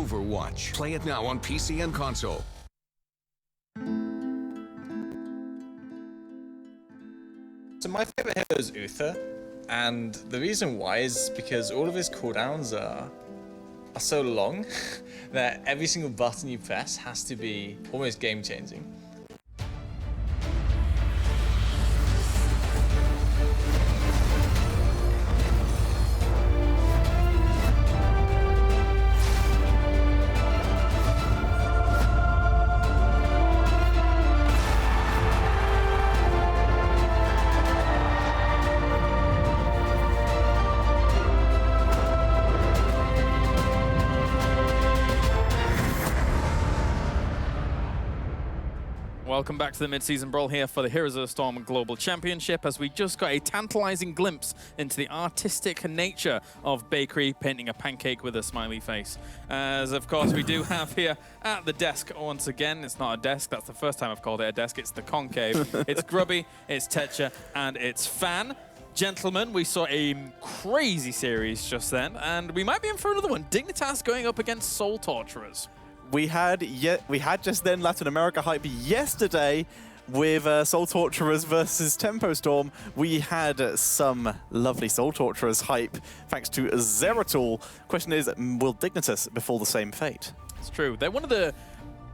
Overwatch. Play it now on PC and console. So my favorite hero is Uther, and the reason why is because all of his cooldowns are so long that every single button you press has to be almost game-changing. Welcome back to the mid-season brawl here for the Heroes of the Storm Global Championship, as we just got a tantalizing glimpse into the artistic nature of Bakery painting a pancake with a smiley face. As of course we do have here at the desk once again, it's not a desk, that's the first time I've called it a desk, it's the concave. It's Grubby, it's Tetcher, and it's Fan. Gentlemen, we saw a crazy series just then, and we might be in for another one. Dignitas going up against Soul Torturers. We had just then Latin America hype yesterday with Soul Torturers versus Tempo Storm. We had some lovely Soul Torturers hype thanks to Zeratul. Question is, will Dignitas befall the same fate? It's true. They're one of the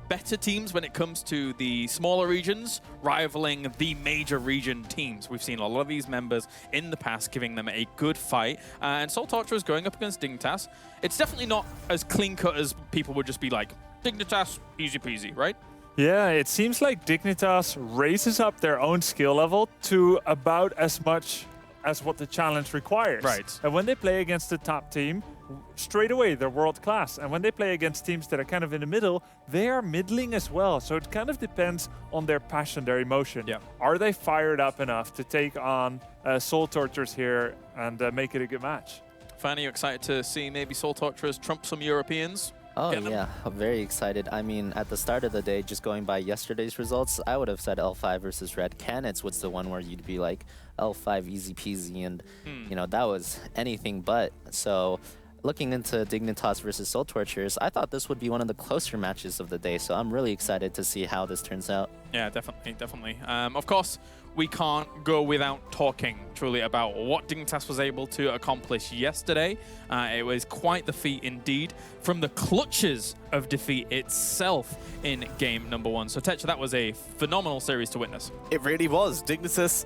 better teams when it comes to the smaller regions, rivaling the major region teams. We've seen a lot of these members in the past giving them a good fight. And Soul Torturers going up against Dignitas. It's definitely not as clean-cut as people would just be like, Dignitas, easy peasy, right? Yeah, it seems like Dignitas raises up their own skill level to about as much as what the challenge requires. Right. And when they play against the top team, straight away they're world class. And when they play against teams that are kind of in the middle, they are middling as well. So it kind of depends on their passion, their emotion. Yeah. Are they fired up enough to take on Soul Torturers here and make it a good match? Fan, are you excited to see maybe Soul Torturers trump some Europeans? Oh yeah, I'm very excited. I mean, at the start of the day, just going by yesterday's results, I would have said L5 versus Red Canids was the one where you'd be like, L5 easy peasy, and you know, that was anything but. So looking into Dignitas versus Soul Torturers, I thought this would be one of the closer matches of the day, so I'm really excited to see how this turns out. Yeah, definitely. Of course, we can't go without talking truly about what Dignitas was able to accomplish yesterday. It was quite the feat indeed, from the clutches of defeat itself in game number 1. So Tetcher, that was a phenomenal series to witness. It really was. Dignitas,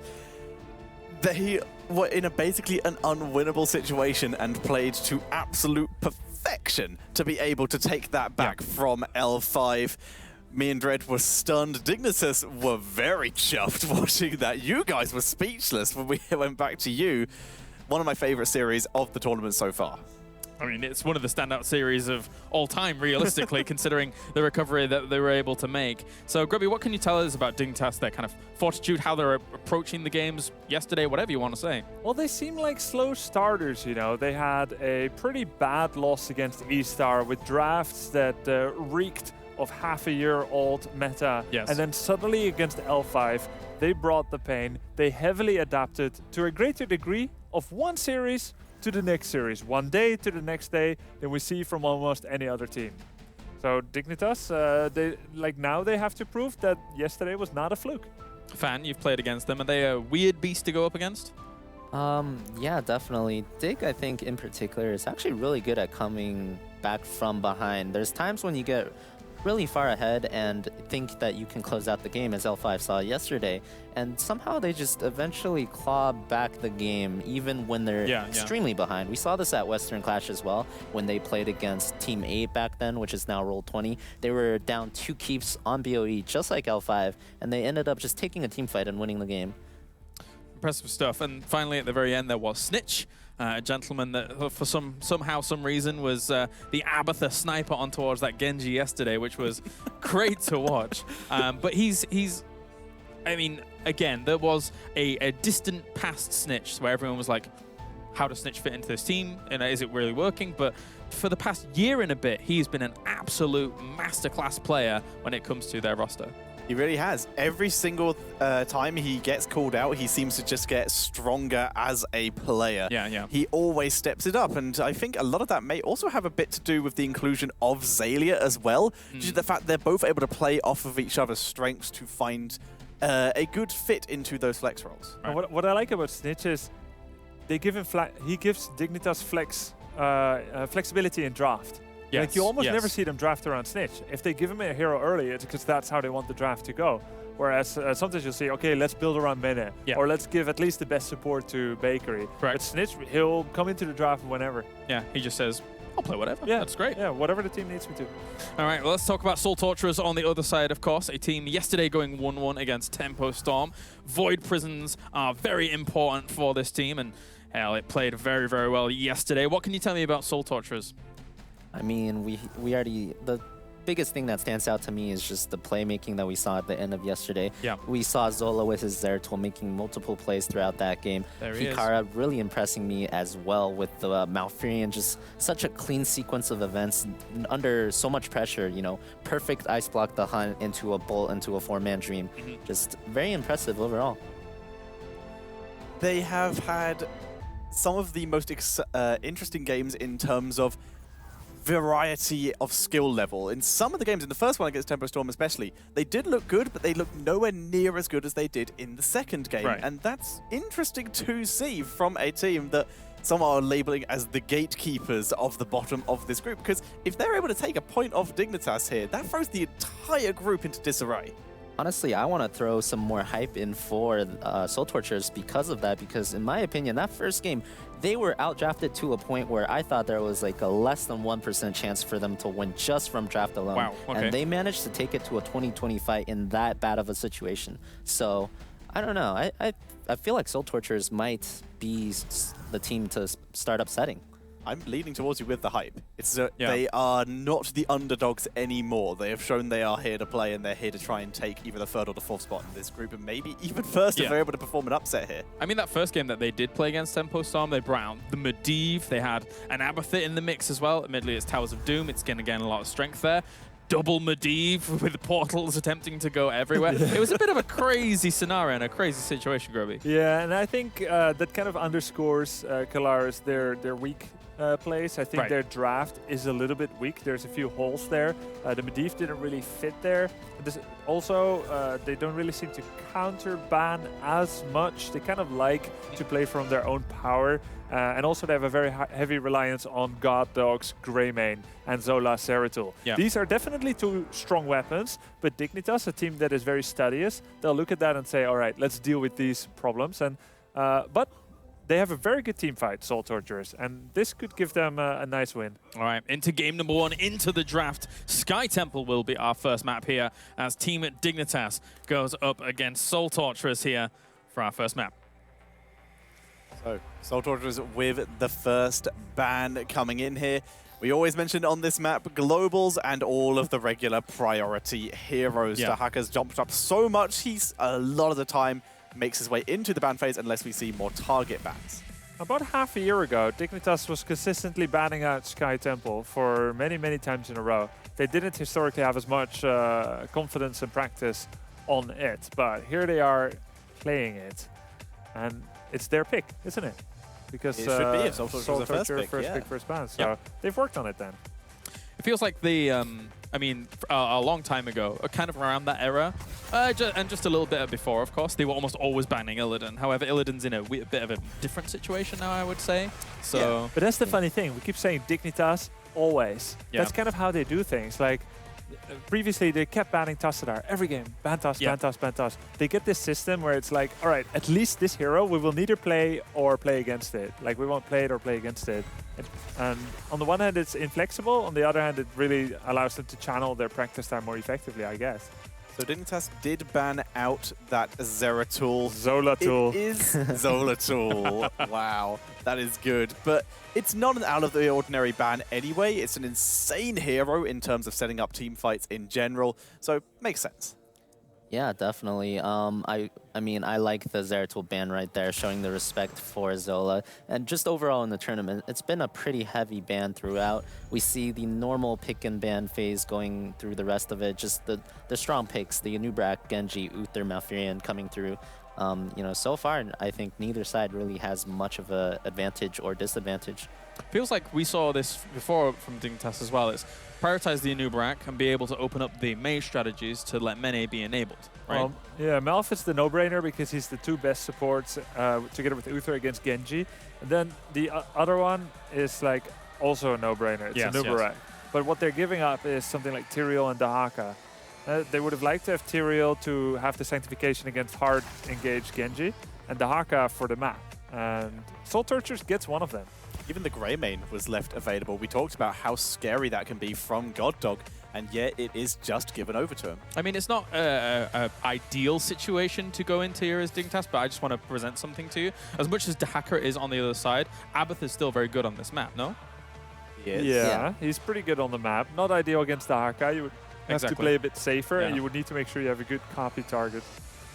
they were in basically an unwinnable situation and played to absolute perfection to be able to take that back from L5. Me and Dread were stunned. Dignitas were very chuffed watching that. You guys were speechless when we went back to you. One of my favorite series of the tournament so far. I mean, it's one of the standout series of all time, realistically, considering the recovery that they were able to make. So, Grubby, what can you tell us about Dignitas, their kind of fortitude, how they're approaching the games yesterday, whatever you want to say? Well, they seem like slow starters, you know. They had a pretty bad loss against E-Star with drafts that reeked of half-a-year-old meta. Yes. And then suddenly against L5, they brought the pain. They heavily adapted to a greater degree of one series to the next series. One day to the next day than we see from almost any other team. So Dignitas, now they have to prove that yesterday was not a fluke. Fan, you've played against them. Are they a weird beast to go up against? Yeah, definitely. Dig, I think in particular, is actually really good at coming back from behind. There's times when you get really far ahead and think that you can close out the game, as L5 saw yesterday, and somehow they just eventually claw back the game even when they're extremely behind. We saw this at Western Clash as well when they played against Team 8 back then, which is now Roll20. They were down 2 keeps on BOE just like L5, and they ended up just taking a team fight and winning the game. Impressive stuff. And finally, at the very end, there was Snitch, a gentleman that for some reason was the Abatha sniper on towards that Genji yesterday, which was great to watch. But he's I mean, again, there was a distant past Snitch where everyone was like, how does Snitch fit into this team? And is it really working? But for the past year and a bit, he's been an absolute masterclass player when it comes to their roster. He really has. Every single time he gets called out, he seems to just get stronger as a player. Yeah. He always steps it up, and I think a lot of that may also have a bit to do with the inclusion of Xaylia as well, due to the fact they're both able to play off of each other's strengths to find a good fit into those flex roles. And what I like about Snitch is he gives Dignitas flexibility in draft. Yes, Like you almost yes. never see them draft around Snitch. If they give him a hero early, it's because that's how they want the draft to go. Whereas sometimes you'll see, okay, let's build around Mene, or let's give at least the best support to Bakery. Correct. But Snitch, he'll come into the draft whenever. Yeah, he just says, I'll play whatever. Yeah, That's great. Yeah, whatever the team needs me to. All right, well, let's talk about Soul Torturers on the other side, of course. A team yesterday going 1-1 against Tempo Storm. Void Prisons are very important for this team, and hell, it played very, very well yesterday. What can you tell me about Soul Torturers? I mean, we already, the biggest thing that stands out to me is just the playmaking that we saw at the end of yesterday. Yeah. We saw Zola with his Zeratul making multiple plays throughout that game. There he is. Hikara really impressing me as well with the Malfurion, just such a clean sequence of events under so much pressure, you know, perfect ice block the hunt into a bolt into a 4-man dream. Just very impressive overall. They have had some of the most interesting games in terms of variety of skill level. In some of the games, in the first one against Tempo Storm especially, they did look good, but they looked nowhere near as good as they did in the second game. Right. And that's interesting to see from a team that some are labeling as the gatekeepers of the bottom of this group, because if they're able to take a point off Dignitas here, that throws the entire group into disarray. Honestly, I want to throw some more hype in for Soul Torturers because of that, because in my opinion, that first game, they were outdrafted to a point where I thought there was like a less than 1% chance for them to win just from draft alone. Wow, okay. And they managed to take it to a 20-20 fight in that bad of a situation. So, I don't know. I feel like Soul Torturers might be the team to start upsetting. I'm leaning towards you with the hype. They are not the underdogs anymore. They have shown they are here to play, and they're here to try and take either the third or the fourth spot in this group, and maybe even first if they're able to perform an upset here. I mean, that first game that they did play against Tempo Storm, they brought out the Medivh. They had an Abathit in the mix as well. Admittedly, it's Towers of Doom. It's going to gain a lot of strength there. Double Medivh with portals attempting to go everywhere. It was a bit of a crazy scenario and a crazy situation, Groby. Yeah, and I think that kind of underscores Kalaris, their weak place. I think their draft is a little bit weak. There's a few holes there. The Medivh didn't really fit there. Also, they don't really seem to counter ban as much. They kind of like to play from their own power. And also they have a very heavy reliance on God Dogs, Greymane, and Zola Zeratul. Yeah. These are definitely two strong weapons, but Dignitas, a team that is very studious, they'll look at that and say, all right, let's deal with these problems. And but they have a very good team fight, Soul Torturers, and this could give them a nice win. All right, into game number 1, into the draft. Sky Temple will be our first map here as Team Dignitas goes up against Soul Torturers here for our first map. So, Soul Torturers with the first ban coming in here. We always mention on this map globals and all of the regular priority heroes. Dahaka's jumped up so much, he's a lot of the time makes his way into the ban phase unless we see more target bans. About half a year ago, Dignitas was consistently banning out Sky Temple for many, many times in a row. They didn't historically have as much confidence and practice on it, but here they are playing it. And it's their pick, isn't it? Because it should be if Soul Torturers first pick, first ban. So they've worked on it then. It feels like the, I mean, a long time ago, kind of around that era, and just a little bit before, of course, they were almost always banning Illidan. However, Illidan's in a bit of a different situation now, I would say. So, but that's the funny thing. We keep saying Dignitas always. Yeah. That's kind of how they do things. Like, previously, they kept banning Tassadar every game. Ban Tass, ban Tass, ban Tass. They get this system where it's like, all right, at least this hero, we will neither play or play against it. Like, we won't play it or play against it. And on the one hand, it's inflexible. On the other hand, it really allows them to channel their practice time more effectively, I guess. So Dignitas did ban out that Zeratul. Zolatul. It is Zolatul. Wow, that is good. But it's not an out-of-the-ordinary ban anyway. It's an insane hero in terms of setting up team fights in general, so makes sense. Yeah, definitely. I mean, I like the Zeratul ban right there, showing the respect for Zola. And just overall in the tournament, it's been a pretty heavy ban throughout. We see the normal pick and ban phase going through the rest of it, just the strong picks, the Anubrak, Genji, Uther, Malfurion coming through. You know, so far, I think neither side really has much of an advantage or disadvantage. Feels like we saw this before from Dignitas as well. It's prioritize the Anubrak and be able to open up the mage strategies to let Mene be enabled, right? Yeah, Malf is the no-brainer because he's the two best supports together with Uther against Genji. And then the other one is like also a no-brainer. It's Anubrak. But what they're giving up is something like Tyrael and Dahaka. They would have liked to have Tyrael to have the sanctification against hard engaged Genji and Dahaka for the map. And Soul Tortures gets one of them. Even the Greymane was left available. We talked about how scary that can be from God Dog, and yet it is just given over to him. I mean, it's not an ideal situation to go into here as Dignitas, but I just want to present something to you. As much as Dahaka is on the other side, Abath is still very good on this map, no? He is. Yeah, he's pretty good on the map. Not ideal against Dahaka. You would have to play a bit safer, and you would need to make sure you have a good copy target.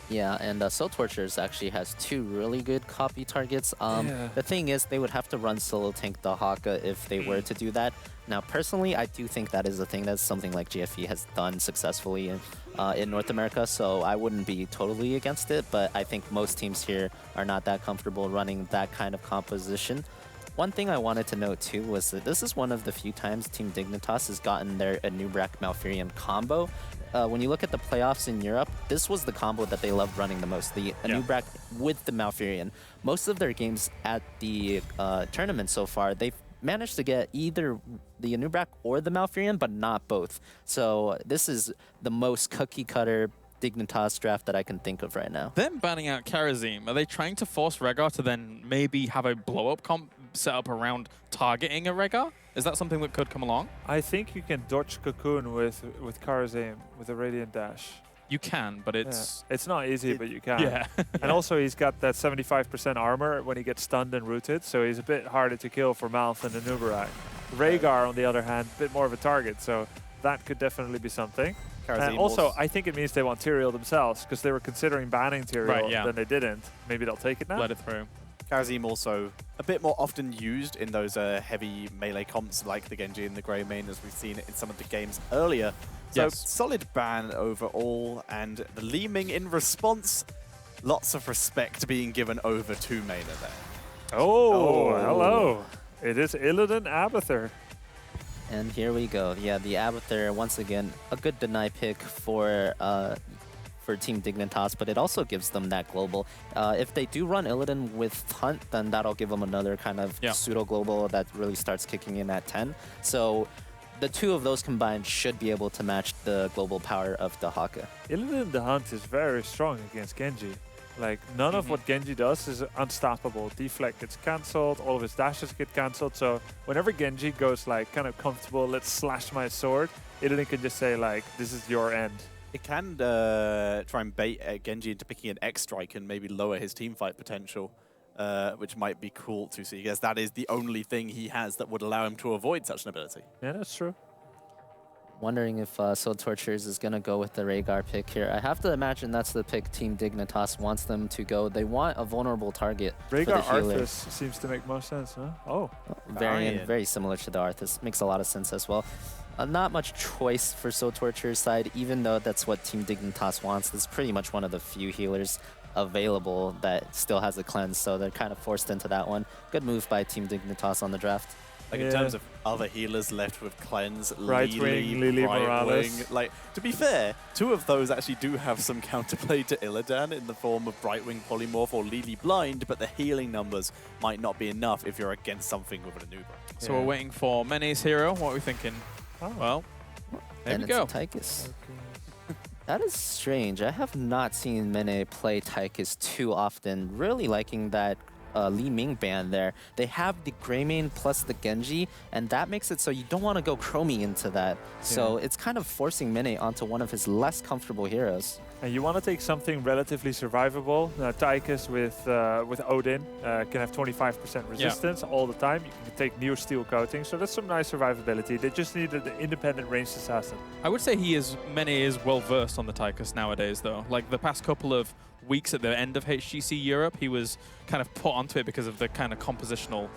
Yeah, and Soul Tortures actually has two really good copy targets. The thing is, they would have to run solo tank Dahaka if they were to do that. Now, personally, I do think that is a thing. That's something like GFE has done successfully in North America, so I wouldn't be totally against it, but I think most teams here are not that comfortable running that kind of composition. One thing I wanted to note too was that this is one of the few times Team Dignitas has gotten their Anubrak Malfurion combo. When you look at the playoffs in Europe, this was the combo that they loved running the most, the Anubrak with the Malfurion. Most of their games at the tournament so far, they've managed to get either the Anubrak or the Malfurion, but not both. So this is the most cookie-cutter Dignitas draft that I can think of right now. Them banning out Karazim, are they trying to force Rehgar to then maybe have a blow-up comp set up around targeting a Rehgar? Is that something that could come along? I think you can dodge Cocoon with Karazim, with a Radiant Dash. You can, but it's... Yeah. It's not easy, but you can. Yeah. And also he's got that 75% armor when he gets stunned and rooted, so he's a bit harder to kill for Malf and Anubrak. Rehgar, on the other hand, a bit more of a target, so that could definitely be something. And also, I think it means they want Tyrael themselves, because they were considering banning Tyrael, then they didn't. Maybe they'll take it now? Let it through. Karazim also a bit more often used in those heavy melee comps like the Genji and the Greymane, as we've seen it in some of the games earlier. So solid ban overall, and the Leeming in response, lots of respect being given over to Mena there. Oh, hello. It is Illidan Abathur. And here we go. Yeah, the Abathur, once again, a good deny pick for Team Dignitas, but it also gives them that global. If they do run Illidan with Hunt, then that'll give them another kind of pseudo-global that really starts kicking in at 10. So the two of those combined should be able to match the global power of Dahaka. Illidan the Hunt is very strong against Genji. Like, none of what Genji does is unstoppable. Deflect gets cancelled, all of his dashes get cancelled, so whenever Genji goes, like, kind of comfortable, let's slash my sword, Illidan can just say, like, this is your end. It can try and bait Genji into picking an X-Strike and maybe lower his teamfight potential, which might be cool to see, because that is the only thing he has that would allow him to avoid such an ability. Yeah, that's true. Wondering if Soul Tortures is going to go with the Rehgar pick here. I have to imagine that's the pick Team Dignitas wants them to go. They want a vulnerable target Rehgar for the healer. Arthas seems to make most sense, huh? Oh. Very similar to the Arthas. Makes a lot of sense as well. Not much choice for Soul Torture's side, even though that's what Team Dignitas wants. It's pretty much one of the few healers available that still has a cleanse, so they're kind of forced into that one. Good move by Team Dignitas on the draft. Like in terms of other healers left with cleanse, Lily Morales. Like, to be fair, two of those actually do have some counterplay to Illidan in the form of Brightwing Polymorph or Lily Blind, but the healing numbers might not be enough if you're against something with an Anubrak. So we're waiting for Mene's hero. What are we thinking? Oh. Well, there we go. Tychus. That is strange. I have not seen Mene play Tychus too often. Really liking that Li Ming ban there. They have the Greymane plus the Genji, and that makes it so you don't want to go Chromie into that. So it's kind of forcing Mene onto one of his less comfortable heroes. And you want to take something relatively survivable. Tychus with Odin can have 25% resistance all the time. You can take Neo Steel coating, so that's some nice survivability. They just needed an independent ranged assassin. I would say Mene is well versed on the Tychus nowadays, though. Like the past couple of weeks at the end of HGC Europe, he was kind of put onto it because of the kind of compositional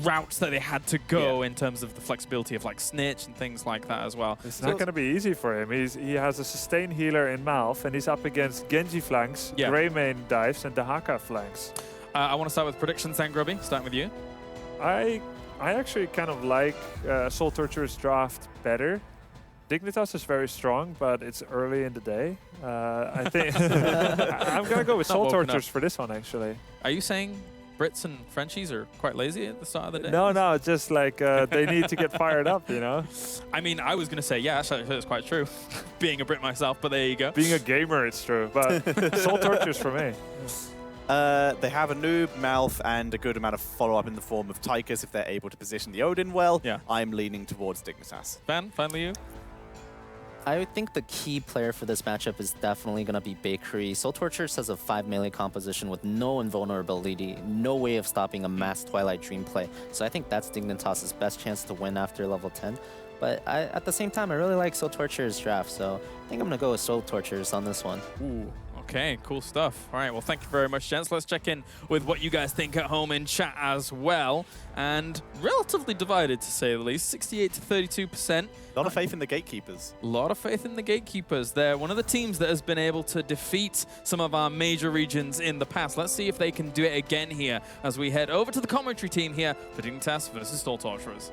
routes that they had to go in terms of the flexibility of like Snitch and things like that as well. It's not going to be easy for him. He has a sustain healer in Malf, and he's up against Genji flanks, Greymane dives, and Dahaka flanks. I want to start with predictions then, Grubby. Starting with you. I actually kind of like Soul Torturer's draft better. Dignitas is very strong, but it's early in the day. I think I'm going to go with Soul Torturers for this one, actually. Are you saying Brits and Frenchies are quite lazy at the start of the day? No, it's just like they need to get fired up, you know? I mean, I was going to say, yeah, actually, it's quite true. Being a Brit myself, but there you go. Being a gamer, it's true, but Soul Torturers for me. They have a noob, Malf, and a good amount of follow-up in the form of Tychus if they're able to position the Odin well. Yeah. I'm leaning towards Dignitas. Ben, finally you? I would think the key player for this matchup is definitely going to be Bakery. Soul Torturers has a 5 melee composition with no invulnerability, no way of stopping a mass Twilight Dream play. So I think that's Dignitas' best chance to win after level 10. But at the same time, I really like Soul Torturers' draft, so I think I'm going to go with Soul Torturers on this one. Ooh. Okay, cool stuff. All right, well, thank you very much, gents. Let's check in with what you guys think at home in chat as well. And relatively divided, to say the least, 68 to 32%. A lot of faith in the Gatekeepers. A lot of faith in the Gatekeepers. They're one of the teams that has been able to defeat some of our major regions in the past. Let's see if they can do it again here as we head over to the commentary team here for Dignitas versus Soul Torturers.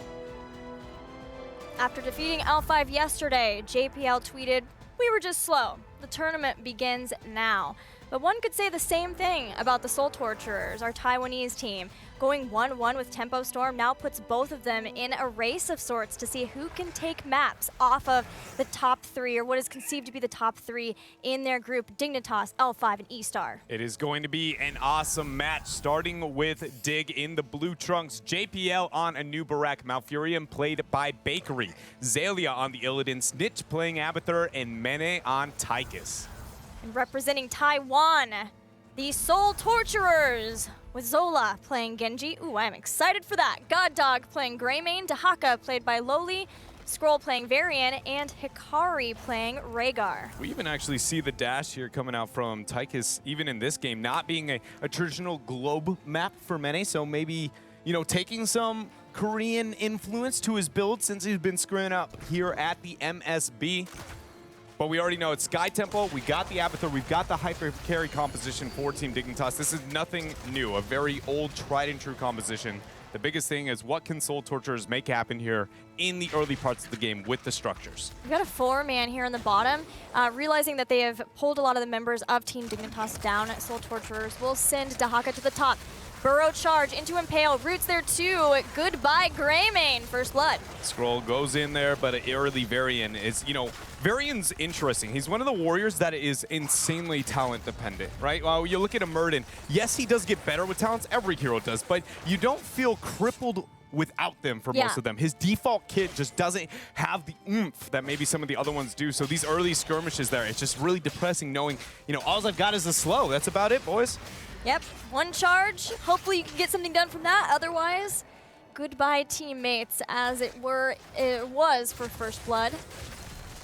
After defeating L5 yesterday, JPL tweeted, "We were just slow. The tournament begins now." But one could say the same thing about the Soul Torturers, our Taiwanese team. Going 1-1 with Tempo Storm now puts both of them in a race of sorts to see who can take maps off of the top 3, or what is conceived to be the top 3 in their group, Dignitas, L5, and E-Star. It is going to be an awesome match, starting with Dig in the blue trunks, JPL on Anubarak, Malfurion played by Bakery, Zalia on the Illidan, Snitch playing Abathur, and Mene on Tychus. And representing Taiwan, the Soul Torturers, with Zola playing Genji. Ooh, I'm excited for that. God Dog playing Greymane, Dahaka played by Loli, Scroll playing Varian, and Hikari playing Rhaegar. We even actually see the dash here coming out from Tychus, even in this game, not being a traditional globe map for Mene, so maybe, you know, taking some Korean influence to his build since he's been screwing up here at the MSB. But we already know it's Sky Temple, we got the Abathur, we've got the Hyper Carry composition for Team Dignitas. This is nothing new, a very old, tried and true composition. The biggest thing is what can Soul Torturers make happen here in the early parts of the game with the structures. We've got a 4-man here in the bottom. Realizing that they have pulled a lot of the members of Team Dignitas down, Soul Torturers will send Dahaka to the top. Burrow charge into Impale, roots there too. Goodbye, Greymane, first blood. Scroll goes in there, but early Varian is, you know, Varian's interesting. He's one of the warriors that is insanely talent dependent, right? Well, you look at a Murden, yes, he does get better with talents, every hero does, but you don't feel crippled without them for most of them. His default kit just doesn't have the oomph that maybe some of the other ones do. So these early skirmishes there, it's just really depressing knowing, you know, all I've got is a slow. That's about it, boys. Yep, one charge. Hopefully you can get something done from that. Otherwise, goodbye teammates, as it was for First Blood.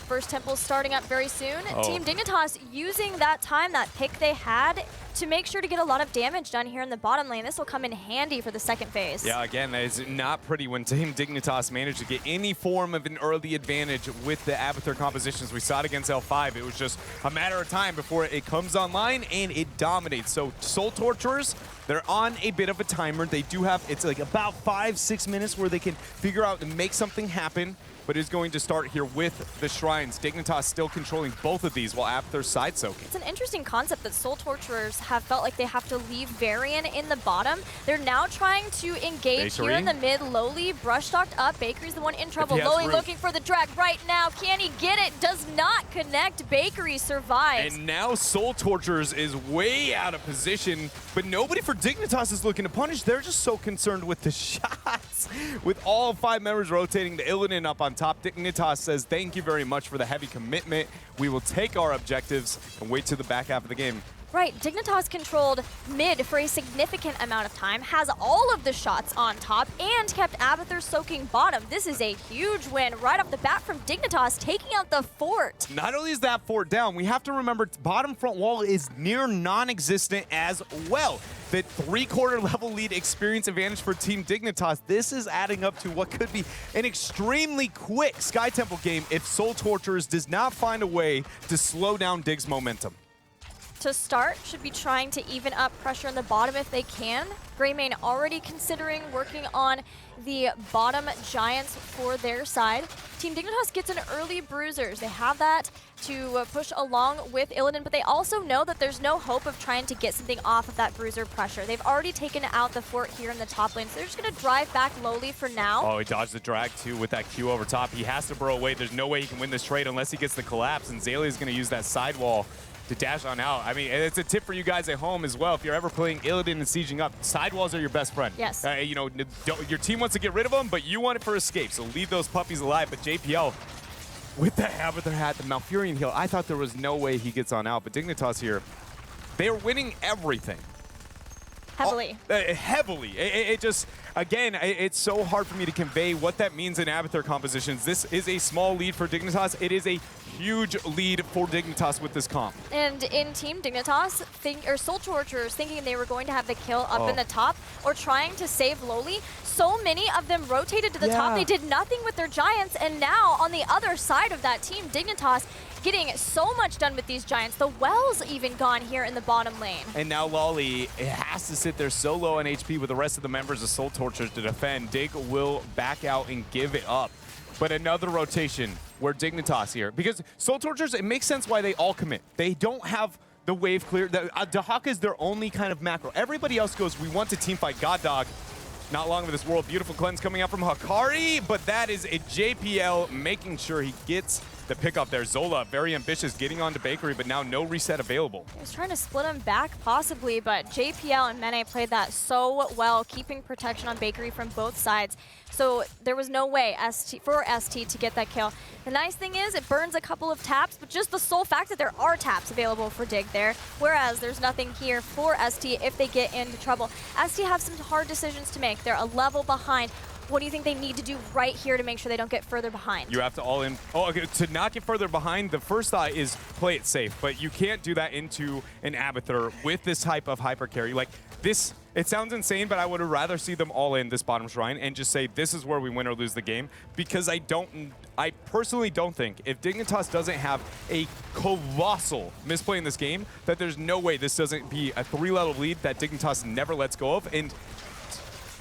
First Temple starting up very soon. Team Dignitas using that time, that pick they had, to make sure to get a lot of damage done here in the bottom lane. This will come in handy for the second phase. Yeah, again, that is not pretty when Team Dignitas managed to get any form of an early advantage with the Abathur compositions. We saw it against L5. It was just a matter of time before it comes online and it dominates. So Soul Torturers, they're on a bit of a timer. They do have, it's like about 5-6 minutes where they can figure out and make something happen. But is going to start here with the Shrines. Dignitas still controlling both of these while Abathur's side soaking. It's an interesting concept that Soul Torturers have felt like they have to leave Varian in the bottom. They're now trying to engage here in the mid. Loli brush-talked up. Bakery's the one in trouble. Loli looking for the drag right now. Can he get it? Does not connect. Bakery survives. And now Soul Torturers is way out of position, but nobody for Dignitas is looking to punish. They're just so concerned with the shots. With all 5 members rotating to Illidan up on top, Dignitas says, thank you very much for the heavy commitment. We will take our objectives and wait to the back half of the game. Right, Dignitas controlled mid for a significant amount of time, has all of the shots on top, and kept Abathur soaking bottom. This is a huge win right off the bat from Dignitas, taking out the fort. Not only is that fort down, we have to remember bottom front wall is near non-existent as well. The 3/4 level lead experience advantage for Team Dignitas. This is adding up to what could be an extremely quick Sky Temple game if Soul Torturers does not find a way to slow down Dig's momentum. To start, should be trying to even up pressure in the bottom if they can. Greymane already considering working on the bottom giants for their side. Team Dignitas gets an early bruisers. They have that to push along with Illidan, but they also know that there's no hope of trying to get something off of that bruiser pressure. They've already taken out the fort here in the top lane, so they're just going to drive back lowly for now. Oh, he dodged the drag too with that Q over top. He has to burrow away. There's no way he can win this trade unless he gets the collapse, and Zalia's going to use that sidewall to dash on out. I mean, it's a tip for you guys at home as well. If you're ever playing Illidan and sieging up, sidewalls are your best friend. Yes. You know, your team wants to get rid of them, but you want it for escape, so leave those puppies alive. But JPL, with the Abathur hat, the Malfurion heal, I thought there was no way he gets on out, but Dignitas here, they're winning everything. Heavily. Heavily. It just, again, it's so hard for me to convey what that means in Abathur compositions. This is a small lead for Dignitas. It is a huge lead for Dignitas with this comp. And in Team Dignitas, Soul Torturers thinking they were going to have the kill up in the top or trying to save lowly, so many of them rotated to the top. They did nothing with their giants, and now on the other side of that team, Dignitas getting so much done with these giants. The well's even gone here in the bottom lane. And now Lolly has to sit there so low on HP with the rest of the members of Soul Torturers to defend. Dig will back out and give it up. But another rotation where Dignitas here, because Soul Torturers, it makes sense why they all commit. They don't have the wave clear. Dahaka is their only kind of macro. Everybody else goes, we want to teamfight God Dog. Not long for this world. Beautiful cleanse coming out from Hakari, but that is a JPL making sure he gets the pickup there. Zola, very ambitious, getting onto Bakery, but now no reset available. He was trying to split him back, possibly, but JPL and Mene played that so well, keeping protection on Bakery from both sides. So there was no way for ST to get that kill. The nice thing is it burns a couple of taps, but just the sole fact that there are taps available for Dig there, whereas there's nothing here for ST if they get into trouble. ST have some hard decisions to make. They're a level behind. What do you think they need to do right here to make sure they don't get further behind? You have to all in. Oh, okay, to not get further behind, the first thought is play it safe, but you can't do that into an Abathur with this type of hyper carry. Like this, it sounds insane, but I would rather see them all in this bottom shrine and just say this is where we win or lose the game, because I personally don't think if Dignitas doesn't have a colossal misplay in this game, that there's no way this doesn't be a 3-level lead that Dignitas never lets go of. And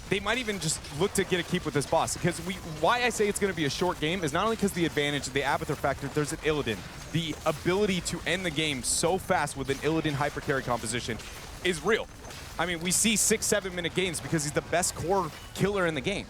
they might even just look to get a keep with this boss. Because why I say it's going to be a short game is not only because the advantage of the Abathur factor, there's an Illidan. The ability to end the game so fast with an Illidan hyper carry composition is real. I mean, we see 6-7 minute games because he's the best core killer in the game.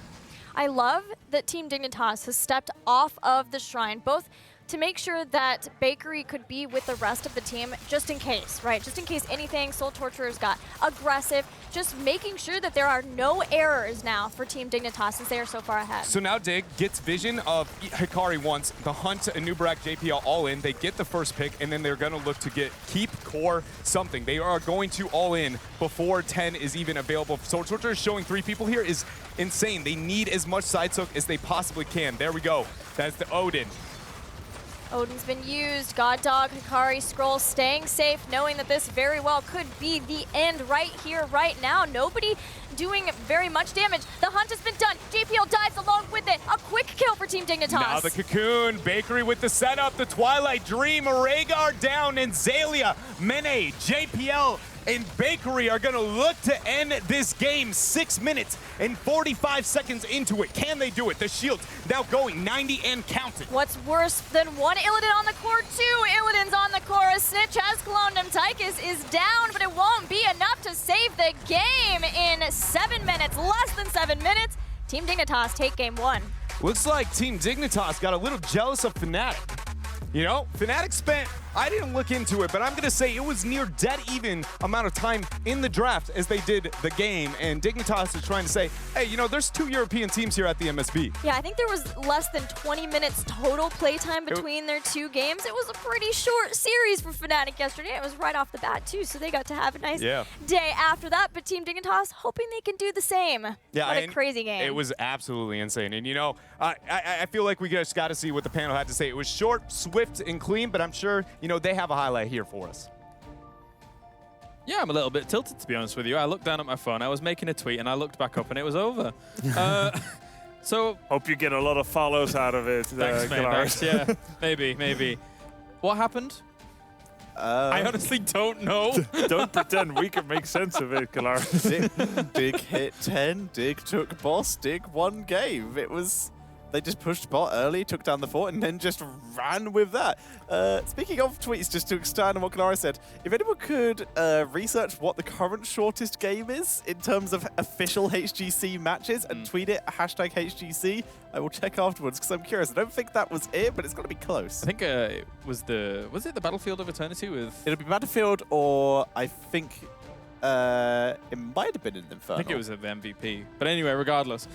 I love that Team Dignitas has stepped off of the shrine, both to make sure that Bakery could be with the rest of the team just in case, right? Just in case anything, Soul Torturers got aggressive, just making sure that there are no errors now for Team Dignitas since they are so far ahead. So now Dig gets vision of Hikari once, the Hunt, and Nubarak, JPL all in. They get the first pick, and then they're going to look to keep core something. They are going to all in before 10 is even available. Soul Torturers showing 3 people here is insane. They need as much side soak as they possibly can. There we go. That's the Odin. Odin's been used. God Dog, Hikari, Scroll staying safe, knowing that this very well could be the end right here, right now. Nobody doing very much damage. The hunt has been done. JPL dives along with it. A quick kill for Team Dignitas. Now the Cocoon, Bakery with the setup, the Twilight Dream, Rhaegar down, and Zalia, Mene, JPL, and Bakery are going to look to end this game 6 minutes and 45 seconds into it. Can they do it? The shield now going 90 and counting. What's worse than one Illidan on the core? 2 Illidan's on the core. A Snitch has cloned him. Tychus is down, but it won't be enough to save the game in 7 minutes. Less than 7 minutes. Team Dignitas take game 1. Looks like Team Dignitas got a little jealous of Fnatic. You know, Fnatic spent I didn't look into it, but I'm going to say it was near dead even amount of time in the draft as they did the game. And Dignitas is trying to say, hey, you know, there's 2 European teams here at the MSB. Yeah, I think there was less than 20 minutes total playtime between their 2 games. It was a pretty short series for Fnatic yesterday. It was right off the bat, too, so they got to have a nice day after that. But Team Dignitas hoping they can do the same. Yeah, what a crazy game. It was absolutely insane. And, you know, I feel like we just got to see what the panel had to say. It was short, swift, and clean, but I'm sure, you know, they have a highlight here for us. Yeah, I'm a little bit tilted, to be honest with you. I looked down at my phone, I was making a tweet, and I looked back up, and it was over. So hope you get a lot of follows out of it. Thanks, mate. Thanks. Yeah, maybe. What happened? I honestly don't know. Don't pretend we can make sense of it, Kalar. Dig hit 10, Dig took boss, Dig won game. It was... They just pushed bot early, took down the fort, and then just ran with that. Speaking of tweets, just to expand on what Clara said, if anyone could research what the current shortest game is in terms of official HGC matches and tweet it, #HGC, I will check afterwards because I'm curious. I don't think that was it, but it's got to be close. I think it was it the Battlefield of Eternity with... It'll be Battlefield or I think... it might have been in Inferno. I think it was at the MVP. But anyway, regardless.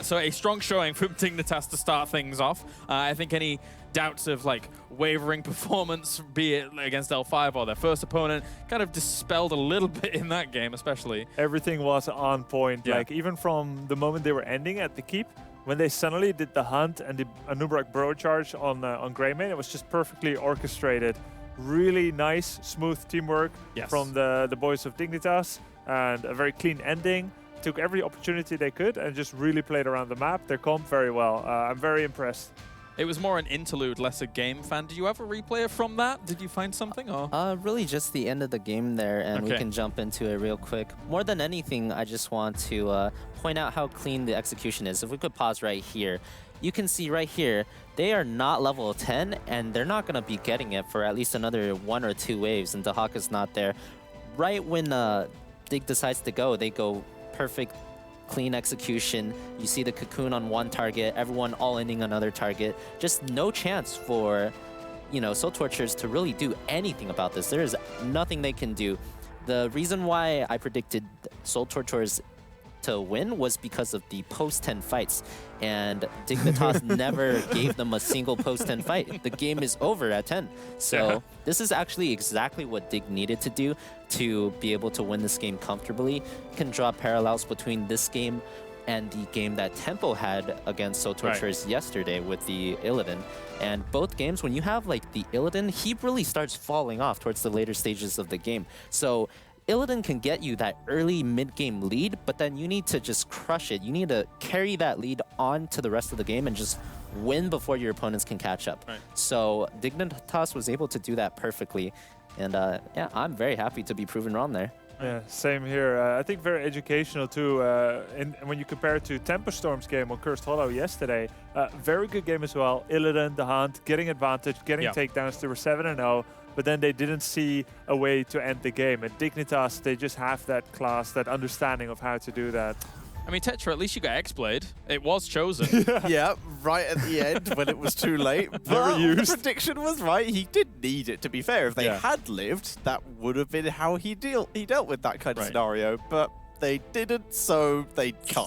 So a strong showing from Dignitas to start things off. I think any doubts of like wavering performance, be it against L5 or their first opponent, kind of dispelled a little bit in that game, especially. Everything was on point. Yeah. Like even from the moment they were ending at the keep, when they suddenly did the hunt and the Anubrak Burrow charge on Greymane, it was just perfectly orchestrated. Really nice, smooth teamwork from the boys of Dignitas, and a very clean ending. Took every opportunity they could and just really played around the map. Their comp very well. I'm very impressed. It was more an interlude, less a game fan. Do you have a replay from that? Did you find something? Or? Really just the end of the game there, and we can jump into it real quick. More than anything, I just want to point out how clean the execution is. If we could pause right here, you can see right here, they are not level 10, and they're not going to be getting it for at least another 1 or 2 waves, and Dahaka's not there. Right when Dig decides to go, they go perfect, clean execution. You see the cocoon on one target, everyone all-inning another target. Just no chance for, you know, Soul Torturers to really do anything about this. There is nothing they can do. The reason why I predicted Soul Torturers to win was because of the post-10 fights, and Dignitas never gave them a single post-10 fight. The game is over at 10. So this is actually exactly what Dig needed to do to be able to win this game comfortably. You can draw parallels between this game and the game that Tempo had against Soul Torturers yesterday with the Illidan. And both games, when you have like the Illidan, he really starts falling off towards the later stages of the game. So Illidan can get you that early mid-game lead, but then you need to just crush it. You need to carry that lead on to the rest of the game and just win before your opponents can catch up. So Dignitas was able to do that perfectly. And yeah, I'm very happy to be proven wrong there. Yeah, same here. I think very educational too. When you compare it to Tempest Storm's game on Cursed Hollow yesterday, very good game as well. Illidan, the Hunt, getting advantage, getting takedowns. They were 7-0. But then they didn't see a way to end the game. At Dignitas, they just have that class, that understanding of how to do that. I mean, Tetra, at least you got X-Blade. It was chosen. Yeah, right at the end when it was too late. But the prediction was right. He did need it, to be fair. If they had lived, that would have been how he dealt with that kind of scenario. But they didn't, so they can't.